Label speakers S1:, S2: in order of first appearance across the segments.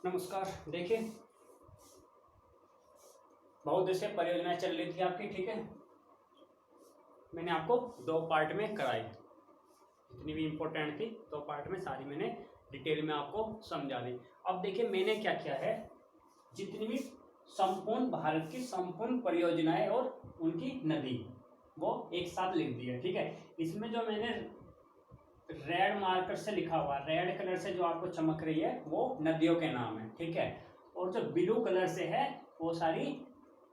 S1: नमस्कार। देखिए, बहुत देर से परियोजनाएं चल रही थी आपकी, ठीक है। मैंने आपको दो पार्ट में कराई, जितनी भी इम्पोर्टेंट थी दो पार्ट में सारी मैंने डिटेल में आपको समझा दी। अब देखिए मैंने क्या किया है, जितनी भी संपूर्ण भारत की संपूर्ण परियोजनाएं और उनकी नदी वो एक साथ लिख दी है, ठीक है। इसमें जो मैंने रेड मार्कर से लिखा हुआ, रेड कलर से जो आपको चमक रही है वो नदियों के नाम है, ठीक है। और जो ब्लू कलर से है वो सारी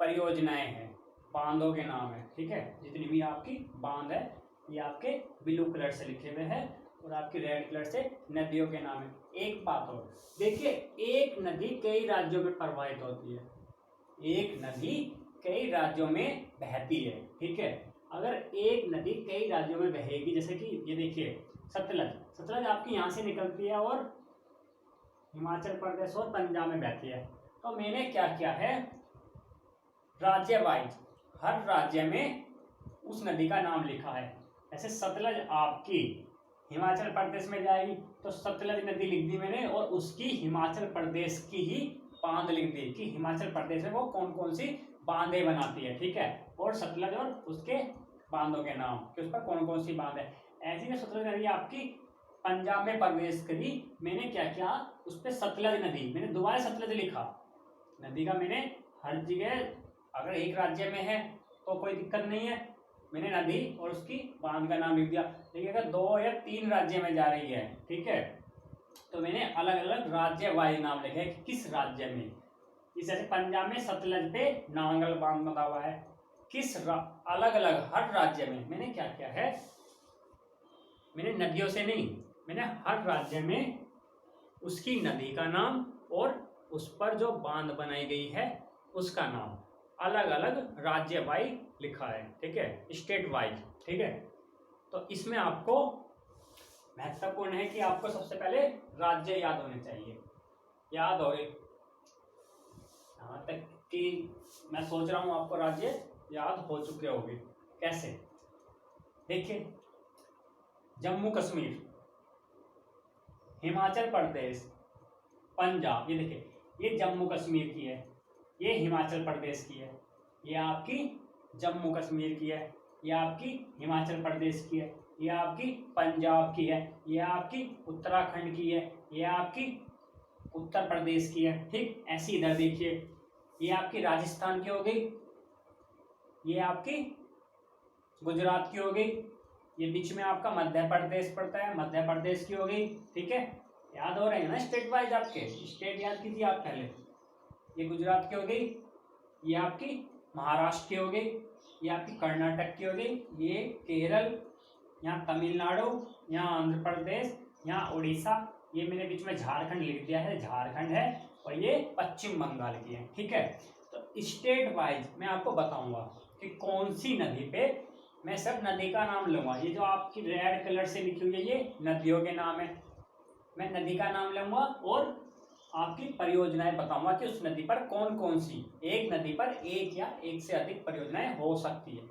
S1: परियोजनाएं हैं, बांधों के नाम है, ठीक है। जितनी भी आपकी बांध है ये आपके ब्लू कलर से लिखे हुए हैं और आपकी रेड कलर से नदियों के नाम है। एक बात और देखिए, एक नदी कई राज्यों में प्रवाहित होती है, एक नदी कई राज्यों में बहती है, ठीक है। अगर एक नदी कई राज्यों में बहेगी, जैसे कि ये देखिए सतलज, सतलज आपकी यहाँ से निकलती है और हिमाचल प्रदेश और पंजाब में बहती है। तो मैंने क्या किया है, राज्य वाइज हर राज्य में उस नदी का नाम लिखा है। ऐसे सतलज आपकी हिमाचल प्रदेश में जाएगी तो सतलज नदी लिख दी मैंने, और उसकी हिमाचल प्रदेश की ही बांध लिख दी कि हिमाचल प्रदेश में वो कौन कौन सी बांधें बनाती है, ठीक है। और सतलज और उसके बांधों के नाम कि उस पर कौन कौन सी बांध है। ऐसी में सतलज नदी आपकी पंजाब में प्रवेश करी, मैंने क्या किया, उस पर सतलज नदी मैंने दोबारा सतलज लिखा। नदी का मैंने हर जगह, अगर एक राज्य में है तो कोई दिक्कत नहीं है, मैंने नदी और उसकी बांध का नाम लिख दिया। लेकिन अगर 2 या 3 राज्य में जा रही है, ठीक है, तो मैंने अलग अलग राज्य वाइज नाम लिखे कि किस राज्य में। जैसे पंजाब में सतलज पे नांगल बांध बना हुआ है, अलग अलग हर राज्य में मैंने क्या किया है, मैंने नदियों से नहीं, मैंने हर राज्य में उसकी नदी का नाम और उस पर जो बांध बनाई गई है उसका नाम अलग अलग राज्य वाइज लिखा है, ठीक है, स्टेट वाइज, ठीक है। तो इसमें आपको महत्वपूर्ण है कि आपको सबसे पहले राज्य याद होने चाहिए, याद हो, यहाँ तक कि मैं सोच रहा हूँ आपको राज्य याद हो चुके होंगे। कैसे, देखिए, जम्मू कश्मीर, हिमाचल प्रदेश, पंजाब, ये देखिए ये जम्मू कश्मीर की है, ये हिमाचल प्रदेश की है, ये आपकी जम्मू कश्मीर की है, ये आपकी हिमाचल प्रदेश की है, ये आपकी पंजाब की है, ये आपकी उत्तराखंड की है, ये आपकी उत्तर प्रदेश की है, ठीक। ऐसी इधर देखिए, ये आपकी राजस्थान की हो गई, ये आपकी गुजरात की हो गई, ये बीच में आपका मध्य प्रदेश पड़ता है, मध्य प्रदेश की हो गई, ठीक है। याद हो रहे हैं ना स्टेट वाइज, आपके स्टेट याद कीजिए आप पहले। ये गुजरात की हो गई, ये आपकी महाराष्ट्र की हो गई, ये आपकी कर्नाटक की हो गई, ये केरल, यहाँ तमिलनाडु, यहाँ आंध्र प्रदेश, यहाँ उड़ीसा, ये मैंने बीच में झारखंड लिख दिया है, झारखंड है, और ये पश्चिम बंगाल की है, ठीक है। तो स्टेट वाइज मैं आपको बताऊंगा कि कौन सी नदी पे, मैं सब नदी का नाम लूंगा। ये जो आपकी रेड कलर से लिखी हुई है ये नदियों के नाम है, मैं नदी का नाम लूंगा और आपकी परियोजनाएं बताऊंगा कि उस नदी पर कौन कौन सी, एक नदी पर एक या एक से अधिक परियोजनाएं हो सकती है,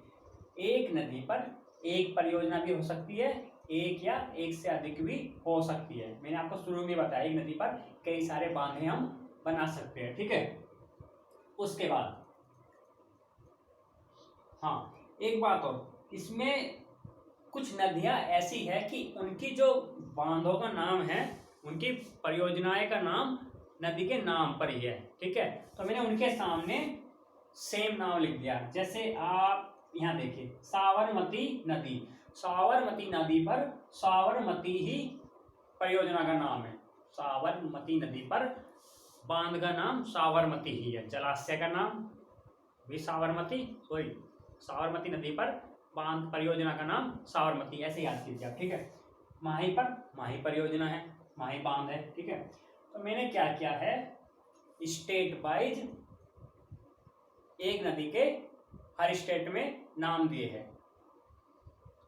S1: एक नदी पर एक परियोजना भी हो सकती है, एक या एक से अधिक भी हो सकती है। मैंने आपको शुरू में बताया एक नदी पर कई सारे बांधे हम बना सकते हैं, ठीक है। उसके बाद हाँ, एक बात और, इसमें कुछ नदियां ऐसी है कि उनकी जो बांधों का नाम है, उनकी परियोजनाएं का नाम नदी के नाम पर ही है, ठीक है। तो मैंने उनके सामने सेम नाम लिख दिया। जैसे आप यहाँ देखिए, साबरमती नदी, साबरमती नदी पर साबरमती ही परियोजना का नाम है, साबरमती नदी पर बांध का नाम साबरमती ही है, जलाशय का नाम भी साबरमती, सॉरी साबरमती नदी पर बांध परियोजना का नाम साबरमती, ऐसे याद कीजिए आप, ठीक है। माही पर माही परियोजना है, माही बांध है, ठीक है। तो मैंने क्या किया है, स्टेट वाइज एक नदी के हर स्टेट में नाम दिए हैं,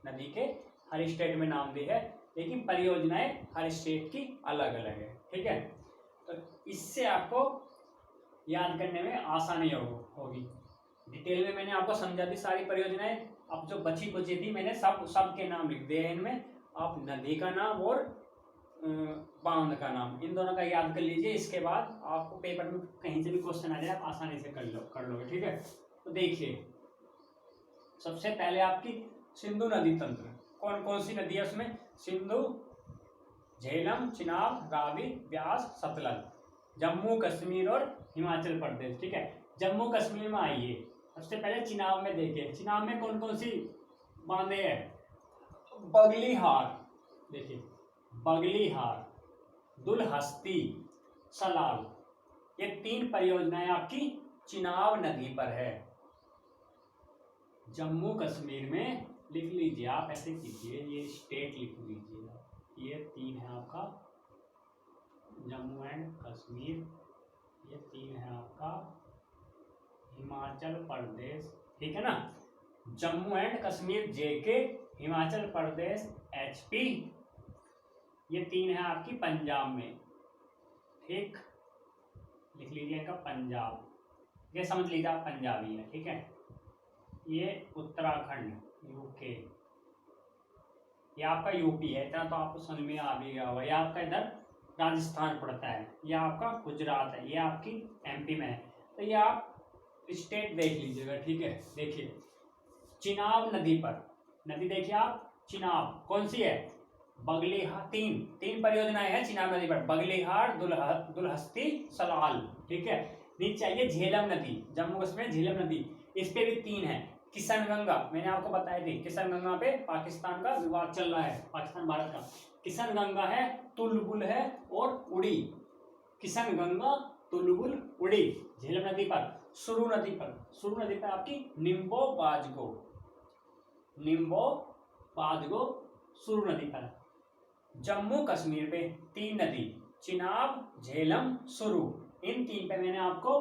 S1: नदी के हर स्टेट में नाम दिए हैं, लेकिन परियोजनाएं हर स्टेट की अलग अलग है, ठीक है। तो इससे आपको याद करने में आसानी होगी। डिटेल में मैंने आपको समझा दी सारी परियोजनाएं। अब जो बची कुची थी मैंने सब के नाम लिख दिए हैं इनमें, आप नदी का नाम और बांध का नाम, इन दोनों का याद कर लीजिए। इसके बाद आपको पेपर में कहीं से भी क्वेश्चन आ जाए आप आसानी से कर लोगे, ठीक है। तो देखिए सबसे पहले आपकी सिंधु नदी तंत्र, कौन कौन सी नदी है उसमें, सिंधु, झेलम, चिनाब, रावी, ब्यास, सतलज, जम्मू कश्मीर और हिमाचल प्रदेश, ठीक है। जम्मू कश्मीर में आइए, सबसे पहले चिनाब में देखिए, चिनाब में कौन कौन सी बांधे हैं, बगलीहार, देखिए बगलीहार, दुलहस्ती, सलाल, ये 3 परियोजनाएं आपकी चिनाब नदी पर है। जम्मू कश्मीर में लिख लीजिए आप, ऐसे कीजिए, ये स्टेट लिख लीजिए, ये 3 है आपका जम्मू एंड कश्मीर, ये 3 है आपका हिमाचल प्रदेश, ठीक है ना। Jammu and Kashmir JK, Himachal Pradesh HP, ये 3 है आपकी पंजाब में, ठीक, लिख लीजिए इनका पंजाब, ये समझ लीजिए आप पंजाबी है, ठीक है। ये उत्तराखंड यूके, ये आपका यूपी है, इतना तो आपको समझ में आ भी गया होगा। ये आपका इधर राजस्थान पड़ता है, ये आपका गुजरात है, ये आपकी एमपी में है। तो ये आप स्टेट देख लीजिएगा, ठीक है। देखिए चिनाब नदी पर, नदी देखिए आप, चिनाब कौन सी है, बगलीहार, तीन परियोजनाएं हैं चिनाब नदी पर, बगलीहार, दुलहस्ती, सलाल, ठीक है। नीचे आइए झेलम नदी, जम्मू कश्मीर झेलम नदी, इस पे भी 3 है। किशन गंगा, मैंने आपको बताई थी, किशन गंगा पे पाकिस्तान का विवाद चल रहा है, पाकिस्तान भारत का। किशन गंगा है, तुलबुल है और उड़ी, किशन गंगा, तुलबुल, उड़ी, झेलम नदी पर। सुरु नदी पर आपकी निम्बो बाजगो, सुरु नदी पर। जम्मू कश्मीर पे 3 नदी, चिनाब, झेलम, सुरु, इन 3 पे मैंने आपको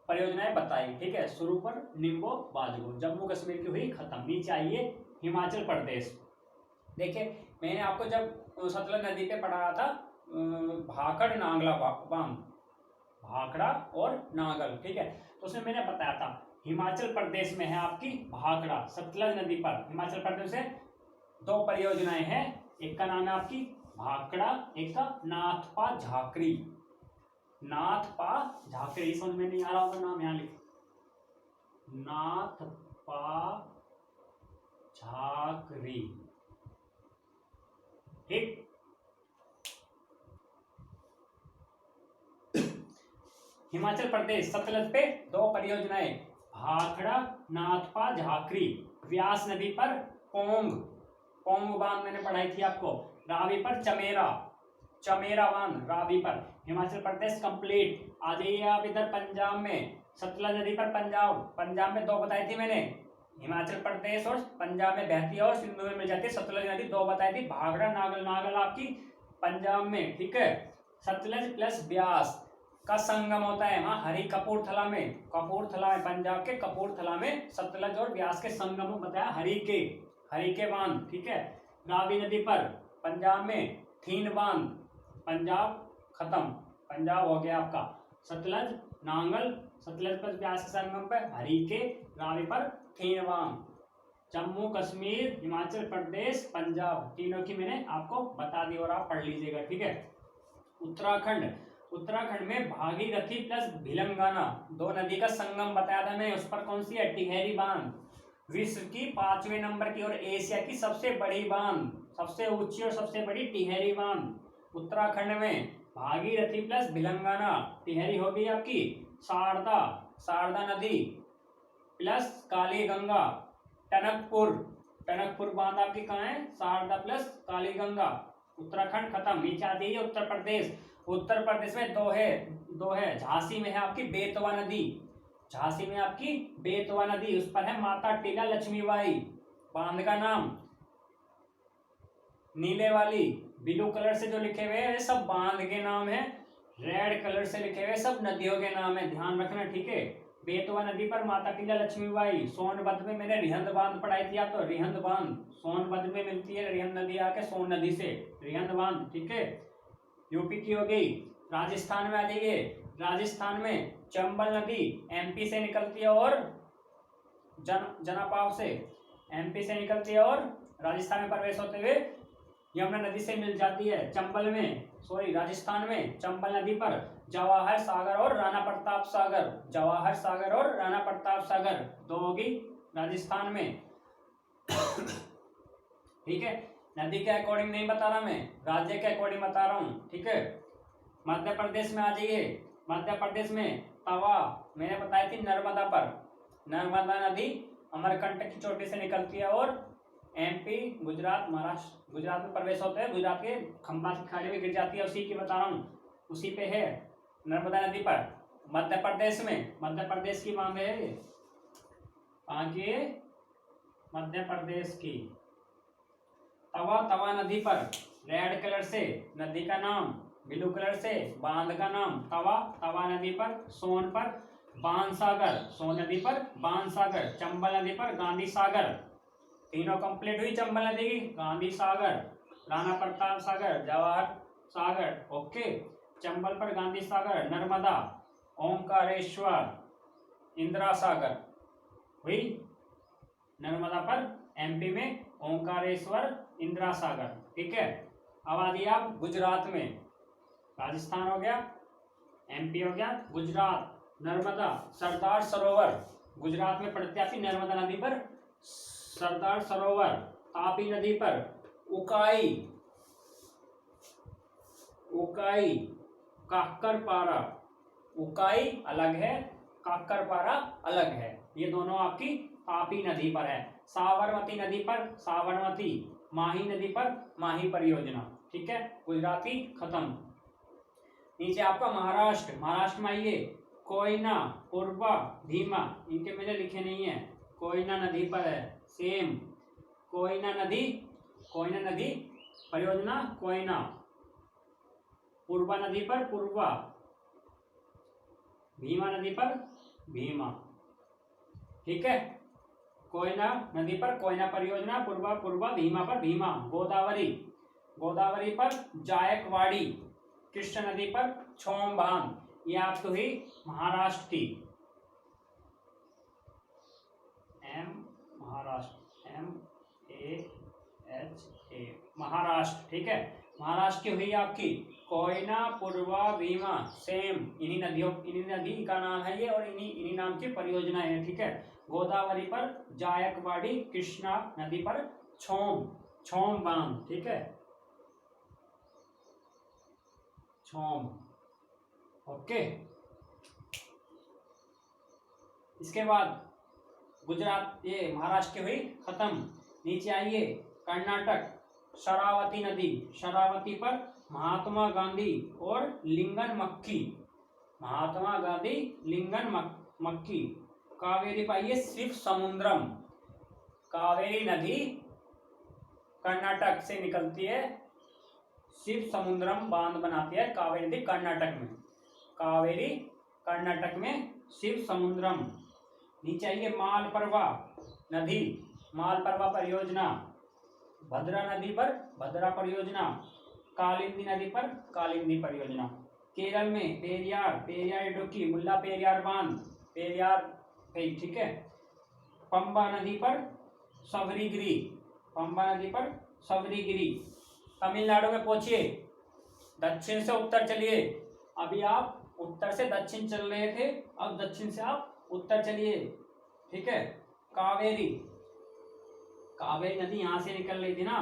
S1: परियोजनाएं बताई, ठीक है। शुरू पर निम्बो बाजगो, जम्मू कश्मीर की हुई खत्म। नीचे आइए हिमाचल प्रदेश, देखिए मैंने आपको जब सतलज नदी पे पढ़ाया था भाखड़ नांगला बांध, भाखड़ा और नांगल, ठीक है, तो उसमें मैंने बताया था हिमाचल प्रदेश में है आपकी भाखड़ा, सतलज नदी पर हिमाचल प्रदेश से 2 परियोजनाएं हैं, एक का नाम है आपकी भाखड़ा, एक का नाथपा झाकरी, नाथपा झाकरी, समझ में नहीं आ रहा होगा नाम, यहाँ लिखो नाथपा झाकरी, ठीक। हिमाचल प्रदेश सतलज पे 2 परियोजनाएं, भाखड़ा, नाथपा झाकरी, व्यास नदी पर पोंग बांध मैंने पढ़ाई थी आपको, रावी पर चमेरा बांध, रावी पर। हिमाचल प्रदेश कंप्लीट। आ जाइए आप इधर पंजाब में, सतलज नदी पर पंजाब में 2 बताई थी मैंने, हिमाचल प्रदेश और पंजाब में बहती है और सिंधु में मिल जाती है, सतलज नदी 2 बताई थी, भाखड़ा नागल आपकी पंजाब में, ठीक है। सतलज प्लस ब्यास का संगम होता है वहां कपूरथला में, पंजाब के कपूरथला में सतलज और ब्यास के संगम बताया, हरिके बांध, ठीक है। रावी नदी पर पंजाब में थीन बांध, पंजाब खत्म, पंजाब हो गया आपका। सतलज नांगल, सतलज पर ब्यास के संगम पर हरिके, रावी पर थीन बांध। जम्मू कश्मीर, हिमाचल प्रदेश, पंजाब, तीनों की मैंने आपको बता दी और आप पढ़ लीजिएगा, ठीक है। उत्तराखंड में भागीरथी प्लस भिलंगाना 2 नदी का संगम बताया था मैं, उस पर कौन सी है, टिहरी बांध, विश्व की 5वें नंबर की और एशिया की सबसे बड़ी बांध, सबसे ऊंची और सबसे बड़ी टिहरी बांध उत्तराखंड में, भागीरथी प्लस भिलंगाना, टिहरी होगी आपकी, शारदा नदी प्लस काली गंगा, टनकपुर बांध आपकी कहाँ है, शारदा प्लस काली गंगा, उत्तराखंड खत्म। नीचे आ जाइए उत्तर प्रदेश में 2 है, झांसी में है आपकी बेतवा नदी, उस पर है माता टीला लक्ष्मीबाई, बांध का नाम नीले वाली, ब्लू कलर से जो लिखे हुए हैं सब बांध के नाम है, रेड कलर से लिखे हुए सब नदियों के नाम है, ध्यान रखना, ठीक है। बेतवा नदी पर माता टीला लक्ष्मीबाई, सोनभद्र में मैंने रिहंद बांध पढ़ाई थी आप, तो रिहंद बांध सोनभद्र में मिलती है, रिहंद नदी आके सोन नदी से रिहंद बांध, ठीक है। यूपी की हो गई। राजस्थान में आ जाइए, राजस्थान में चंबल नदी एमपी से निकलती है और जनापाव से एमपी से निकलती है और राजस्थान में प्रवेश होते हुए यमुना नदी से मिल जाती है चंबल में, सॉरी राजस्थान में चंबल नदी पर जवाहर सागर और राणा प्रताप सागर, जवाहर सागर और राणा प्रताप सागर दो होगी राजस्थान में। ठीक है, नदी के अकॉर्डिंग नहीं बता रहा मैं, राज्य के अकॉर्डिंग बता रहा हूँ। ठीक है, मध्य प्रदेश में आ जाइए। मध्य प्रदेश में तवा मैंने बताई थी नर्मदा पर, नर्मदा नदी अमरकंटक की चोटी से निकलती है और एमपी गुजरात महाराष्ट्र गुजरात में प्रवेश होते हैं, गुजरात के खंबात की खाड़ी में गिर जाती है, उसी की बता रहा हूँ, उसी पे है नर्मदा नदी पर। मध्य प्रदेश में, मध्य प्रदेश की मांग है आगे, मध्य प्रदेश की तवा, तवा नदी पर रेड कलर से नदी का नाम, ब्लू कलर से बांध का नाम तवा, तवा नदी पर, सोन पर बाण सागर, सोन नदी पर बाण सागर, चंबल नदी पर गांधी सागर, तीनों कंप्लीट हुई चंबल नदी की, गांधी सागर, राणा प्रताप सागर, जवाहर सागर, ओके। चंबल पर गांधी सागर, नर्मदा, ओंकारेश्वर, इंदिरा सागर हुई। नर्मदा पर एमपी में ओंकारेश्वर, इंदिरा सागर। ठीक है, अब आ दिया आप गुजरात में, राजस्थान हो गया, एमपी हो गया, गुजरात नर्मदा सरदार सरोवर, गुजरात में पड़ती आपकी नर्मदा नदी पर सरदार सरोवर, तापी नदी पर उकाई, उकाई काकरपारा, उकाई अलग है, काकरपारा अलग है, ये दोनों आपकी तापी नदी पर है। साबरमती नदी पर साबरमती, माही नदी पर माही परियोजना। ठीक है, गुजराती खत्म। नीचे आपका महाराष्ट्र, महाराष्ट्र में आइए, कोयना, पूर्वा, भीमा, इनके मैंने लिखे नहीं है, कोयना नदी पर है, सेम कोयना नदी, कोयना नदी परियोजना कोयना, पूर्वा नदी पर पूर्वा, भीमा नदी पर भीमा। ठीक है, कोयना नदी पर कोयना परियोजना, पूर्वा पूर्वा, भीमा पर भीमा। गोदावरी, गोदावरी पर जायकवाड़ी, कृष्ण नदी पर छोमबांध, ये आपको हुई महाराष्ट्र की, महाराष्ट्र, MAHA महाराष्ट्र। ठीक है, महाराष्ट्र की हुई आपकी कोयना, पूर्वा, भीमा, सेम इन्हीं नदियों, इन्हीं नदी का नाम है ये, और इन्हीं नाम की परियोजना है। ठीक है, गोदावरी पर जायकवाड़ी, कृष्णा नदी पर छोम बांध। ठीक है, छोम, ओके। इसके बाद गुजरात, ये महाराष्ट्र की हुई खत्म। नीचे आइए, कर्नाटक, शरावती नदी, शरावती पर महात्मा गांधी और लिंगन मक्की, महात्मा गांधी, लिंगन मक्की। कावेरी पाइए शिव समुद्रम, कावेरी नदी कर्नाटक से निकलती है, शिव समुद्रम बांध बनाती है कावेरी नदी कर्नाटक में, कावेरी कर्नाटक में शिव समुद्रम। नीचे आइए, मालप्रभा नदी, मालप्रभा परियोजना, भद्रा नदी पर भद्रा परियोजना, कालिंदी नदी पर कालिंदी परियोजना। केरल में पेरियार, पेरियार इडुक्की, मुल्ला पेरियार बांध, पेरियार। ठीक है, पंबा नदी पर सबरीगिरी, पंबा नदी पर सबरीगिरी। तमिलनाडु में पहुंचिए, दक्षिण से उत्तर चलिए, अभी आप उत्तर से दक्षिण चल रहे थे, अब दक्षिण से आप उत्तर चलिए। ठीक है, कावेरी, कावेरी नदी यहां से निकल रही थी ना,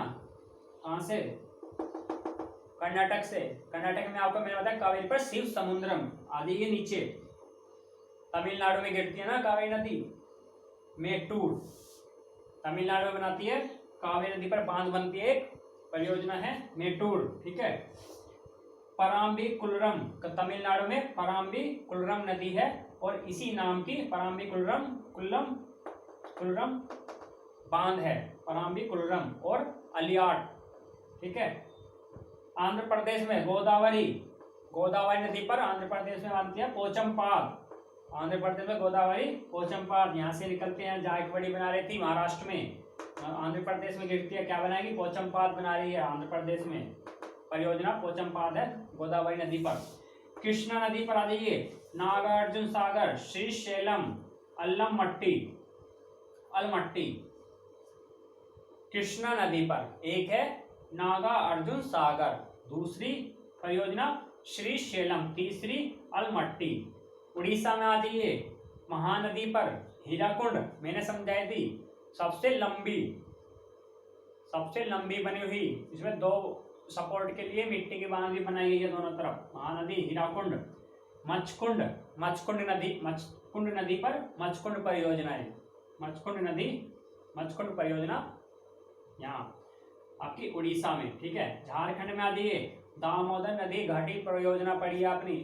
S1: कहां से, कर्नाटक से। कर्नाटक में आपको मैंने बताया कावेरी पर शिव समुद्रम, आ जाइए नीचे, तमिलनाडु में गिरती है ना कावेरी नदी, मेट्टूर तमिलनाडु में बनाती है, कावेरी नदी पर बांध बनती है, एक परियोजना है मेट्टूर। ठीक है, पराम्बी कुलरम, तमिलनाडु में पराम्बी कुलरम नदी है, और इसी नाम की पराम्बी कुलरम, कुलरम बांध है, पराम्बी कुलरम और अलियाट। ठीक है, आंध्र प्रदेश में गोदावरी, गोदावरी नदी पर आंध्र प्रदेश में बांधती है पोचमपाद, आंध्र प्रदेश में गोदावरी पोचमपाद, यहाँ से निकलते हैं, जायकवाड़ी बना रही थी महाराष्ट्र में, आंध्र प्रदेश में गिरती है, क्या बनाएगी, पोचमपाद बना रही है आंध्र प्रदेश में, परियोजना पोचमपाद है गोदावरी नदी पर। कृष्णा नदी पर आ जाइए, नागार्जुन सागर, श्रीशैलम, अल्लमट्टी, अलमट्टी। कृष्णा नदी पर एक है नागा अर्जुन सागर, दूसरी परियोजना श्री शैलम, तीसरी अलमट्टी। उड़ीसा में आती है महानदी पर हीराकुंड, मैंने समझाई थी सबसे लंबी बनी हुई, इसमें दो सपोर्ट के लिए मिट्टी की बांध भी बनाई गई है दोनों तरफ। महानदी हीराकुंड, मचकुंड नदी पर मचकुंड परियोजना है, मचकुंड परियोजना यहाँ आपकी उड़ीसा में, ठीक है। झारखंड में आती है दामोदर नदी घाटी परियोजना, पढ़ी आपने,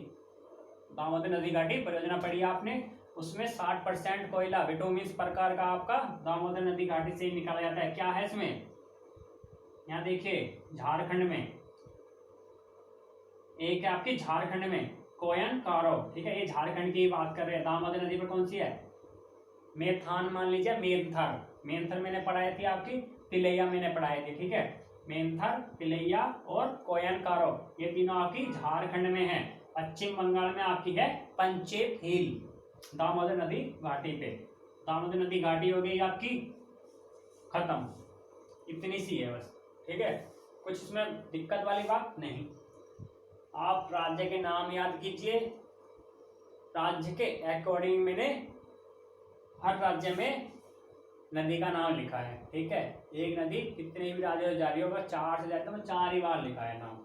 S1: दामोदर नदी घाटी परियोजना पढ़ी आपने। उसमें 60% कोयला बिटुमिन प्रकार का आपका दामोदर नदी घाटी से निकाला जाता है। क्या है इसमें, यहाँ देखिए झारखंड में एक है आपकी, झारखंड में कोयन कारो, ठीक है, ये झारखंड की बात कर रहे हैं। दामोदर नदी पर कौन सी है, मेथान मान लीजिए, मेंथर मैंने पढ़ाई थी आपकी, तिलैया मैंने पढ़ाई थी, ठीक है। मेंथर, तिलैया और कोयन कारो, ये तीनों आपकी झारखंड में है। पश्चिम बंगाल में आपकी है पंचेत हिल, दामोदर नदी घाटी पे। दामोदर नदी घाटी हो गई आपकी खत्म, इतनी सी है बस, ठीक है। कुछ इसमें दिक्कत वाली बात नहीं। आप राज्य के नाम याद कीजिए, राज्य के अकॉर्डिंग मैंने हर राज्य में नदी का नाम लिखा है, ठीक है। एक नदी कितने भी राज्यों से जा रही होगा, 4 से जाता है, 4 ही बार लिखा है नाम।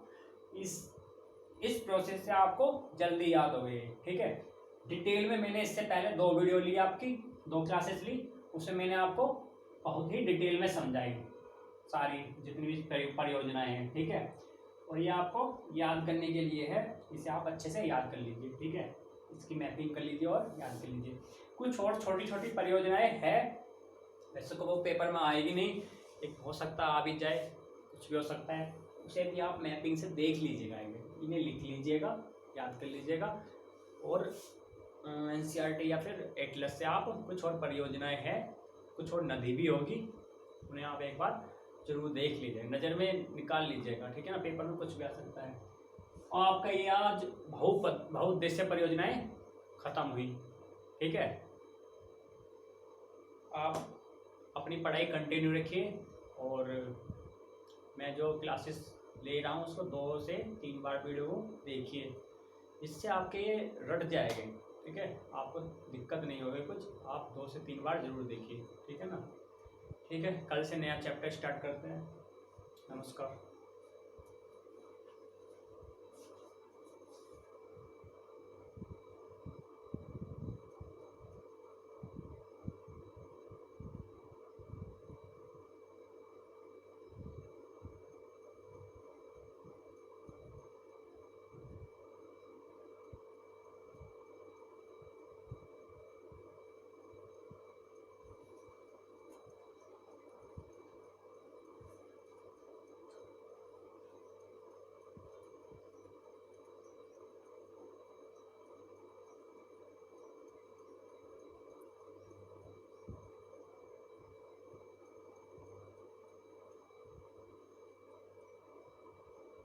S1: इस प्रोसेस से आपको जल्दी याद हो गई, ठीक है। डिटेल में मैंने इससे पहले 2 वीडियो ली आपकी, 2 क्लासेस ली, उसमें मैंने आपको बहुत ही डिटेल में समझाई सारी जितनी भी परियोजनाएं हैं, ठीक है। और ये आपको याद करने के लिए है, इसे आप अच्छे से याद कर लीजिए, ठीक है। इसकी मैपिंग कर लीजिए और याद कर लीजिए। कुछ और छोटी छोटी परियोजनाएं हैं, वैसे तो वो पेपर में आएगी नहीं, एक हो सकता आ भी जाए, कुछ भी हो सकता है, उसे भी आप मैपिंग से देख लीजिएगा, इन्हें लिख लीजिएगा, याद कर लीजिएगा। और एनसीईआरटी या फिर एटलस से आप कुछ और परियोजनाएं हैं, कुछ और नदी भी होगी, उन्हें आप एक बार जरूर देख लीजिएगा, नज़र में निकाल लीजिएगा, ठीक है ना। पेपर में कुछ भी आ सकता है। और आपका ये आज बहुउद्देश्य परियोजनाएं खत्म हुई, ठीक है। आप अपनी पढ़ाई कंटिन्यू रखिए, और मैं जो क्लासेस ले रहा हूँ उसको 2 से 3 बार वीडियो को देखिए, इससे आपके ये रट जाएंगे, ठीक है। आपको दिक्कत नहीं होगी कुछ, आप 2 से 3 बार जरूर देखिए, ठीक है ना। ठीक है, कल से नया चैप्टर स्टार्ट करते हैं। नमस्कार।